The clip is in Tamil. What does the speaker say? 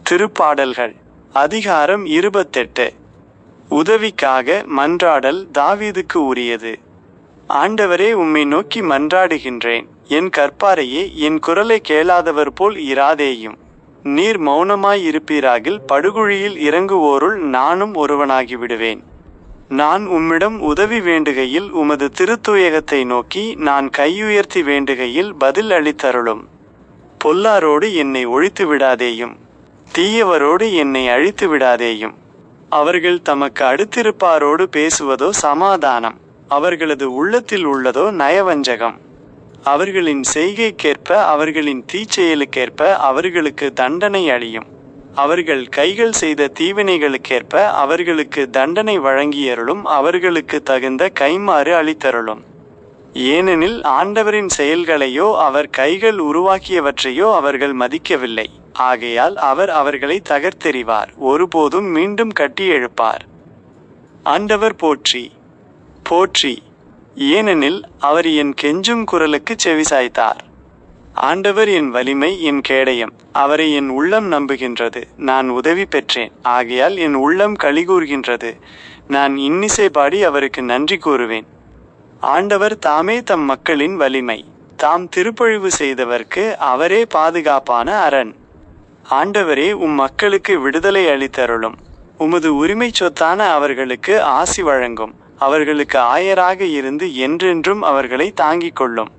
திருப்பாடல்கள் அதிகாரம் 28. உதவிக்காக மன்றாடல் தாவீதுக்கு உரியது. ஆண்டவரே, உம்மை நோக்கி மன்றாடுகின்றேன். என் கற்பாரையே, என் குரலை கேளாதவர் போல் இராதேயும். நீர் மௌனமாயிருப்பீராகில் படுகுழியில் இறங்குவோருள் நானும் ஒருவனாகிவிடுவேன். நான் உம்மிடம் உதவி வேண்டுகையில் உமது திருத்துயகத்தை நோக்கி நான் கையுயர்த்தி வேண்டுகையில் பதில் அளித்தருளும். பொல்லாரோடு என்னை ஒழித்து விடாதேயும், தீயவரோடு என்னை அழித்து விடாதேயும். அவர்கள் தமக்கு அடுத்திருப்பாரோடு பேசுவதோ சமாதானம், அவர்களது உள்ளத்தில் உள்ளதோ நயவஞ்சகம். அவர்களின் செய்கைக்கேற்ப அவர்களின் தீச்செயலுக்கேற்ப அவர்களுக்கு தண்டனை அளியும். அவர்கள் கைகள் செய்த தீவினைகளுக்கேற்ப அவர்களுக்கு தண்டனை வழங்கியருளும். அவர்களுக்கு தகுந்த கைமாறு அளித்தருளும். ஏனெனில் ஆண்டவரின் செயல்களையோ அவர் கைகள் உருவாக்கியவற்றையோ அவர்கள் மதிக்கவில்லை. ஆகையால் அவர் அவர்களை தகர்த்தெறிவார், ஒருபோதும் மீண்டும் கட்டி எழுப்பார். ஆண்டவர் போற்றி போற்றி, ஏனெனில் அவர் என் கெஞ்சும் குரலுக்கு செவிசாய்த்தார். ஆண்டவர் என் வலிமை, என் கேடயம், அவரை என் உள்ளம் நம்புகின்றது. நான் உதவி பெற்றேன், ஆகையால் என் உள்ளம் களிகூர்கின்றது. நான் இன்னிசை பாடி அவருக்கு நன்றி கூறுவேன். ஆண்டவர் தாமே தம் மக்களின் வலிமை, தாம் திருப்பழிவு செய்தவர்க்கு அவரே பாதுகாப்பான அரண். ஆண்டவரே, உம் மக்களுக்கு விடுதலை அளித்தருளும். உமது உரிமை சொத்தான அவர்களுக்கு ஆசி வழங்கும். அவர்களுக்கு ஆயராக இருந்து என்றென்றும் அவர்களை தாங்கிக் கொள்ளும்.